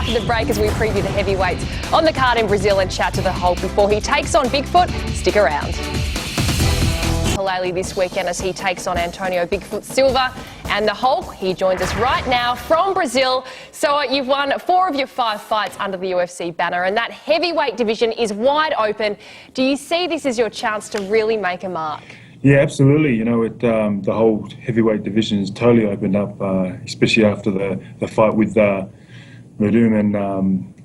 after the break as we preview the heavyweights on the card in Brazil and chat to the Hulk before he takes on Bigfoot. Stick around. Palelei this weekend as he takes on Antonio Bigfoot Silva. And the Hulk, he joins us right now from Brazil. So you've won 4 of your 5 fights under the UFC banner, and that heavyweight division is wide open. Do you see this as your chance to really make a mark? Yeah, absolutely. You know, the whole heavyweight division is totally opened up, especially after the fight with Verdum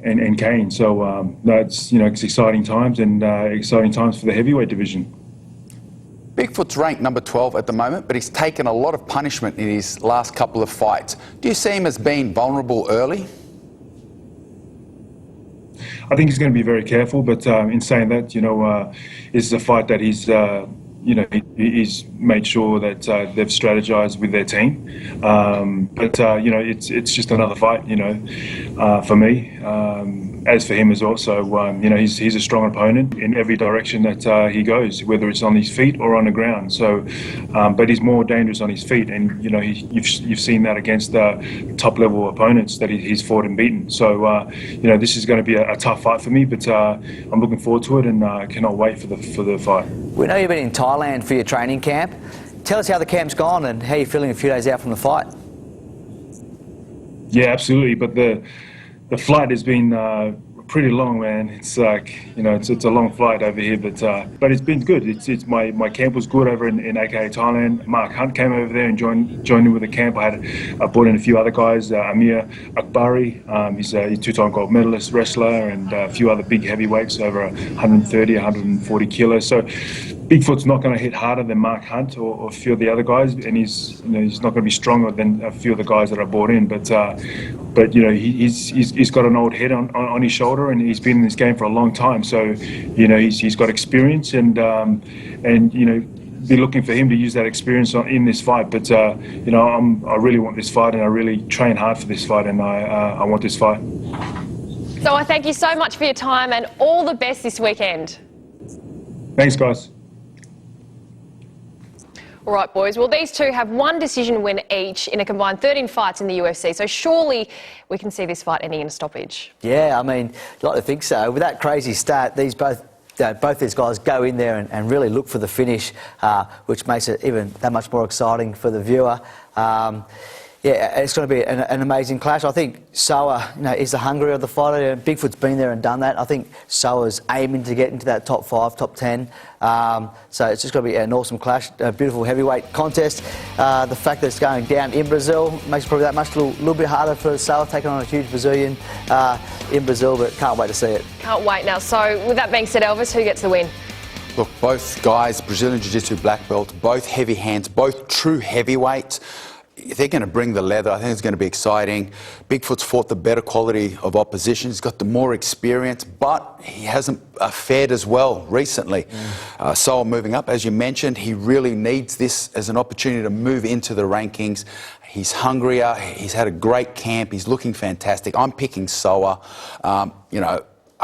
and Kane. So that's, it's exciting times, and exciting times for the heavyweight division. Bigfoot's ranked number 12 at the moment, but he's taken a lot of punishment in his last couple of fights. Do you see him as being vulnerable early? I think he's going to be very careful, but in saying that, this is a fight that he's, he's made sure that they've strategized with their team. It's just another fight, for me. As for him as well, so he's a strong opponent in every direction that he goes, whether it's on his feet or on the ground. So, but he's more dangerous on his feet, and you've seen that against top level opponents that he's fought and beaten. So, this is going to be a tough fight for me, but I'm looking forward to it, and I cannot wait for the fight. We know you've been in Thailand for your training camp. Tell us how the camp's gone and how you're feeling a few days out from the fight. Yeah, absolutely. But the flight has been pretty long, man. It's like, it's a long flight over here, but it's been good. It's my camp was good over in AKA Thailand. Mark Hunt came over there and joined in with the camp. I brought in a few other guys. Amir Akbari, he's a 2-time gold medalist wrestler, and a few other big heavyweights over 130, 140 kilos. So Bigfoot's not going to hit harder than Mark Hunt or a few of the other guys, and he's not going to be stronger than a few of the guys that I brought in. But he's got an old head on his shoulder, and he's been in this game for a long time. So he's got experience, and be looking for him to use that experience in this fight. But I really want this fight, and I really train hard for this fight, and I want this fight. So I thank you so much for your time, and all the best this weekend. Thanks, guys. All right, boys. Well, these two have 1 decision win each in a combined 13 fights in the UFC. So surely we can see this fight ending in a stoppage. Yeah, I mean, I'd like to think so. With that crazy start, both these guys go in there and really look for the finish, which makes it even that much more exciting for the viewer. Yeah, it's going to be an amazing clash. I think Soa, is the hungrier of the fighter. Bigfoot's been there and done that. I think Soa's aiming to get into that top 5, top 10. So it's just going to be an awesome clash, a beautiful heavyweight contest. The fact that it's going down in Brazil makes it probably that much a little bit harder for Soa, taking on a huge Brazilian in Brazil, but can't wait to see it. Can't wait now. So with that being said, Elvis, who gets the win? Look, both guys, Brazilian Jiu-Jitsu black belt, both heavy hands, both true heavyweights. They're going to bring the leather. I think it's going to be exciting. Bigfoot's fought the better quality of opposition. He's got the more experience, but he hasn't fared as well recently. Soa moving up, as you mentioned, he really needs this as an opportunity to move into the rankings. He's hungrier. He's had a great camp. He's looking fantastic. I'm picking Soa. I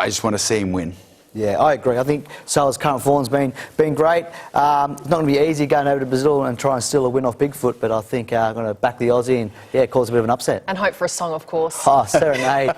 just want to see him win. Yeah, I agree. I think Soa's current form's been great. It's not going to be easy going over to Brazil and try and steal a win off Bigfoot, but I think I'm going to back the Aussie and, cause a bit of an upset. And hope for a song, of course. Oh, serenade.